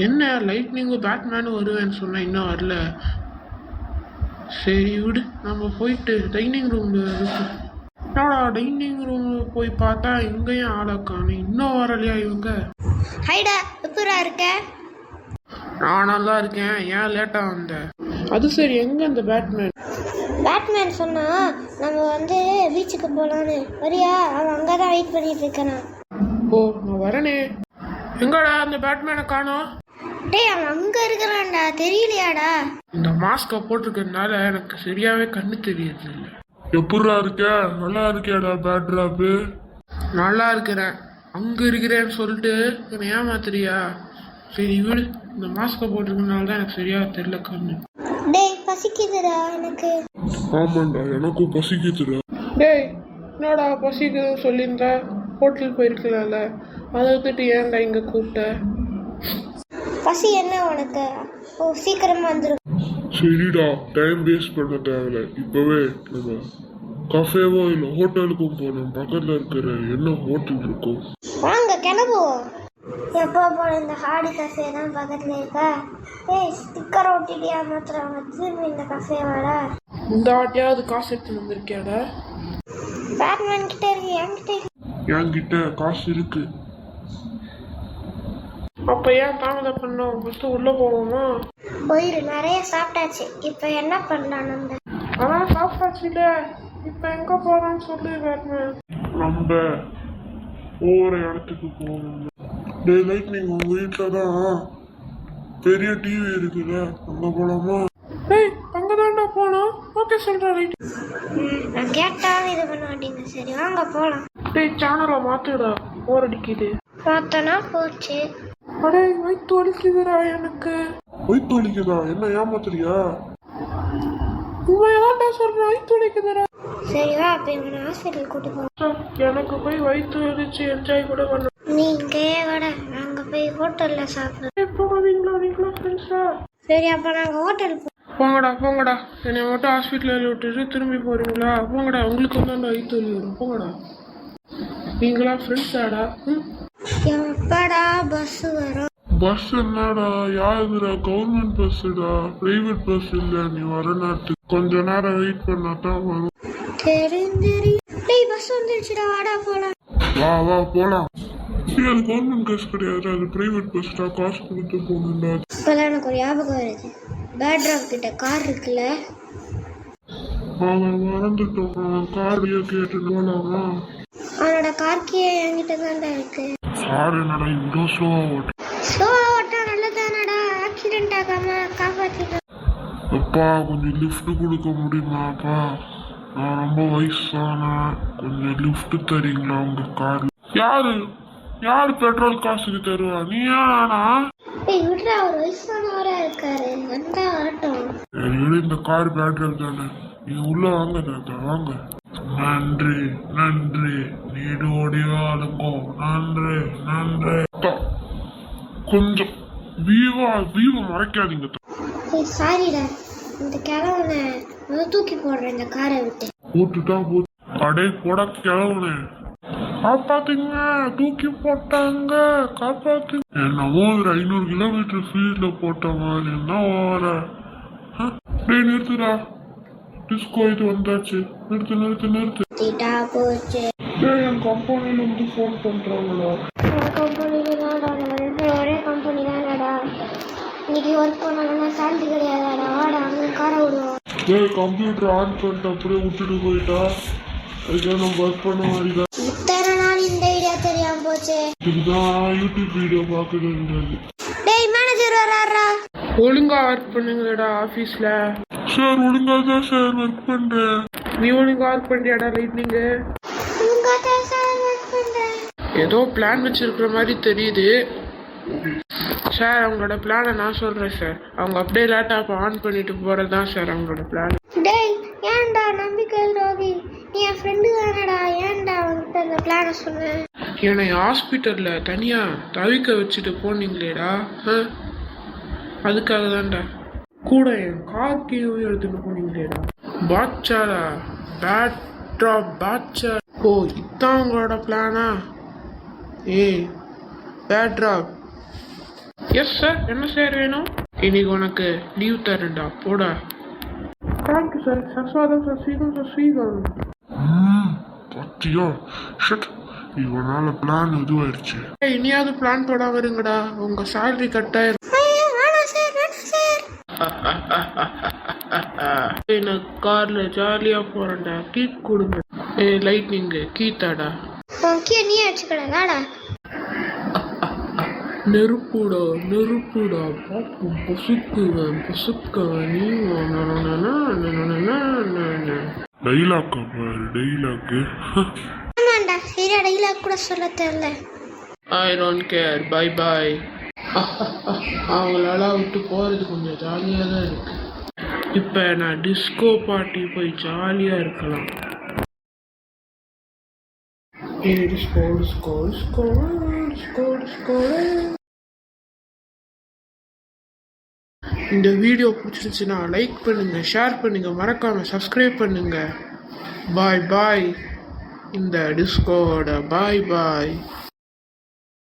என்ன லைட்னிங்கும் பேட்மேனும் வருவேன்னு சொன்னேன், இன்னும் வரல. சரி விடு, நம்ம போயிட்டு டைனிங் ரூமில் இருக்கு. டைனிங் ரூமில் போய் பார்த்தா இங்கேயும் ஆளை காணும், இன்னும் வரலையா இவங்க? ஹைடா, எப்படா இருக்க? நான் நல்லா இருக்கேன். ஏன் லேட்டாக வந்த? அது சரி, எங்கே அந்த பேட்மேன்? பேட்மேன் சொன்னா நம்ம வந்து பீச்சுக்கு போகலான்னு. வரியா? அவன் அங்கே தான் வெயிட் பண்ணிட்டு இருக்கான். ஓ, நான் வரனே. எங்கடா அந்த பேட்மேனை காணோம்? டேய், அவன் அங்கே இருக்கிறான்டா, தெரியலையாடா? இந்த மாஸ்கை போட்டிருக்கிறதுனால எனக்கு சரியாவே கண்ணு தெரியுது இல்லை. எப்படா இருக்க? நல்லா இருக்கியாடா பேட்ராப்பு? நல்லா இருக்கிறேன். அங்கே இருக்கிறேன்னு சொல்லிட்டு என்னை ஏமாத்துறியா? சரி விடு, இந்த மாஸ்கை போட்டிருக்கனால தான் எனக்கு சரியா தெரியல கண்ணு. டேய், பசிக்குதுடா எனக்கு. ஆமாண்டா, எனக்கும் பசிக்குதுடா. டேய், என்னடா பசிக்குதுன்னு சொல்லியிருந்தா ஹோட்டல் போயிருக்கலாம்ல, அதை விட்டுட்டு ஏன்டா இங்கே கூப்பிட்ட? பசி என்ன உனக்கு? ஓ, சீக்கிரமா வந்துடும். சரிடா, டைம் வேஸ்ட் பண்ண தேவையில்ல. இப்பவே நம்ம கஃபேவோ இல்லை ஹோட்டலுக்கும் போகணும். பக்கத்தில் இருக்கிற என்ன ஹோட்டல் இருக்கும்? வாங்க கிளம்புவோம். எப்போ போன இந்த ஹாடி கஃபே தான் பக்கத்தில் இருக்கா? ஏய், ஸ்டிக்கர் ஒட்டிட்டியா மாத்திரம் திரும்பி இந்த கஃபே வாட. இந்த வாட்டியாவது காசு எடுத்து வந்திருக்கியாடா? பேட்மேன் கிட்ட இருக்கு, என்கிட்ட இருக்கு. என்கிட்ட காசு இருக்கு. அப்போ ஏன் தாமதம் பண்ணோம்? ஃபஸ்ட்டு உள்ளே போவோமா? போயிரு, நிறைய சாப்பிட்டாச்சு. இப்போ என்ன பண்ணலாம் நம்ம? அதான் சாப்பிட்டாச்சு இல்லை, இப்போ எங்கே போகிறான்னு சொல்லு பேட்மேன். நம்ம ஒவ்வொரு இடத்துக்கு போகணும். டே லைட்னிங், உங்க வீட்டில் தான் பெரிய டிவி இருக்குல்ல, அங்கே போகலாமா? ஏய், அங்கே தான்டா போனோம். ஓகே சொல்கிறேன், ரைட். நான் கேட்டாலும் இது பண்ண மாட்டீங்க. சரி வாங்க போகலாம். டேய், சேனலை மாற்றுடா, போர் அடிக்குது. பார்த்தோன்னா போச்சு. அடே, வயிற்று வலிக்குதுடா எனக்கு. வயிற்று வலிக்குதா? என்ன ஏமாத்துறியா? உண்மையாதான்டா சொல்கிறேன், வயிற்று வலிக்குதுடா. சரி வா, அப்போ இவனை ஹாஸ்பிட்டல் கூட்டு போவோம். எனக்கு போய் வயிற்று வலிச்சு என்ஜாய் கூட பண்ண. நீ இங்கே வட, நாங்கள் போய் ஹோட்டலில் சாப்பிடுவோம். போவீங்களா நீங்களா ஃப்ரெண்ட்ஸா? சரி, அப்போ நாங்கள் ஹோட்டல் போங்கடா போங்கடா, என்னை மட்டும் ஹாஸ்பிட்டலில் விட்டுட்டு திரும்பி போகிறீங்களா? போங்கடா, உங்களுக்கு வந்து வயிற்று வலி வரும். போங்கடா. நீங்களா ஃப்ரெண்ட்ஸாடா? எப்படா பஸ் வரும்? பஸ் என்னடா? யாருடா? கவர்மெண்ட் பஸ்ஸுடா, பிரைவேட் பஸ் இல்லை. நீ வர நேரத்துக்கு கொஞ்ச நேரம் வெயிட் பண்ணா தான் வரும். தெரியும். டேய், பஸ் வந்துருச்சுடா, வாடா போலாம். வா வா போலாம். அது கவர்மெண்ட் பஸ் கிடையாது, அது பிரைவேட் பஸ்டா. காசு கொடுத்து போகணும்டா. இப்போதான் எனக்கு ஒரு ஞாபகம் வருது. பேட்ராப் கிட்ட கார் இருக்குல்ல? அவன் மறந்துட்டோம். அவன் கார்லயே கேட்டு போலாமா? அவனோட கார் கீ என்கிட்ட தான்டா இருக்கு. கார் என்னடா இவ்வளோ ஸ்லோவா ஓட்டு? ஸ்லோவா ஓட்டா நல்லதானடா, ஆக்சிடென்ட் ஆகாம காப்பாத்திக்க. அப்பா, கொஞ்சம் லிஃப்ட் கொடுக்க முடியுமாப்பா? நான் ரொம்ப வயசான, கொஞ்சம் லிஃப்ட் தரீங்களா உங்க கார்? யாரு பெட்ரோல் காசுக்கு தருவா? நீயா நானா? ஏய் விட்றா, ஒரு வயசானவரா இருக்காரு, வந்தா ஆட்டம். இந்த கார் பேட்ரோல் தானே. நீ உள்ள வாங்க தாத்தா, வாங்க. நன்றி நன்றி, நீடோடி வாழுங்கோ. நன்றி நன்றி. கொஞ்சம் வீவ மறைக்காதீங்க. ஏய் சாரிடா, இந்த கிழவனை வந்து தூக்கி போடுறேன் இந்த காரை விட்டு. போட்டுட்டா போட்டு கடை போட கிளவுனே. காப்பாத்துங்க, தூக்கி போட்டாங்க, காப்பாத்துங்க. என்னமோ ஒரு 500 கிலோமீட்டர் ஸ்பீட்ல போட்ட மாதிரி என்ன ஓவர. டேய் நிறுத்துடா, டிஸ்கோ இது வந்தாச்சு. நிறுத்து. தீட்டா போச்சு. டேய், என் கம்பெனில இருந்து ஃபோன் பண்றாங்களா? கம்பெனில தான்டா, ஒரே கம்பெனி தானடா. இன்னைக்கு ஒர்க் பண்ணாங்கன்னா சேலரி கிடையாதாடா. வாடா, அங்கே காரை விடுவோம். டேய், கம்ப்யூட்டர் ஆன் பண்ணிட்டு அப்படியே விட்டுட்டு போயிட்டா. அதுக்காக நம்ம ஒர்க் பண்ண மாதிரிதான். இத்தனை நாள் இந்த ஐடியா தெரியாம போச்சு. இதுதான் யூடியூப் வீடியோ பார்க்குறது. டேய், மேனேஜர் வராரா? ஒழுங்கா ஒர்க் பண்ணுங்கடா ஆஃபீஸில். சார் ஒழுங்கா தான் சார் ஒர்க் பண்றேன். நீ ஒழுங்கா ஒர்க் பண்ணியாடா லைட்னிங்கு? ஒழுங்கா தான் சார் ஒர்க் பண்றேன். ஏதோ பிளான் வச்சிருக்கிற மாதிரி தெரியுது சார். அவங்களோட பிளானை நான் சொல்கிறேன் சார். அவங்க அப்படியே லேப்டாப் ஆன் பண்ணிட்டு போகிறது தான் சார் அவங்களோட பிளான். டேய், ஏன்டா நம்பிக்கை துரோகி? நீ என் ஃப்ரெண்டு தானடா, ஏன்டா அவன்கிட்ட அந்த பிளானை சொன்னேன்? என்னை ஹாஸ்பிட்டலில் தனியாக தவிக்க வச்சுட்டு போனீங்களேடா, அதுக்காக தான்டா. கூட என் கார் கீழே எடுத்துட்டு போனீங்களேடா. பாட்சாடா, பாட்சா. ஓ, இதான் உங்களோட பிளானா? ஏய் பேட்ராப், எஸ் சார், என்ன சார் வேணும்? இன்னைக்கு உனக்கு லீவ் தரேன்டா, போடா. Thank you sir. சஸ்வாதம் சஸ்வீகம் சஸ்வீகம். பத்தியா ஷட், இவனால பிளான் இதுவாயிடுச்சு. இனியாவது பிளான் போடாம இருங்கடா, உங்க சேலரி கட் ஆயிரும். வேணாம் சார், வேணாம் சார். நான் கார்ல ஜாலியா போறேன்டா, கீ கொடுங்க. லைட்னிங் கீ தாடா. ஓகே, நீ அடிச்சுக்கடா, வாடா. நெருப்புடா நெருப்புடா, பாப்போம் பொசுக்குவேன் பொசுக்குவேன் நீ. டைலாக்கா பாரு, டைலாக்கு. ஆமாண்டா, சரியா டைலாக் கூட சொல்ல தெரியல. I don't care, bye bye. அவங்களால விட்டு போறது கொஞ்சம் ஜாலியாக தான் இருக்கு. இப்போ நான் டிஸ்கோ பார்ட்டி போய் ஜாலியாக இருக்கலாம். Disco disco disco disco disco. இந்த வீடியோ பிடிச்சிருந்துச்சுன்னா லைக் பண்ணுங்க, ஷேர் பண்ணுங்க, மறக்காம சப்ஸ்கிரைப் பண்ணுங்க. பாய் பாய். இந்த டிஸ்கோட பாய் பாய்.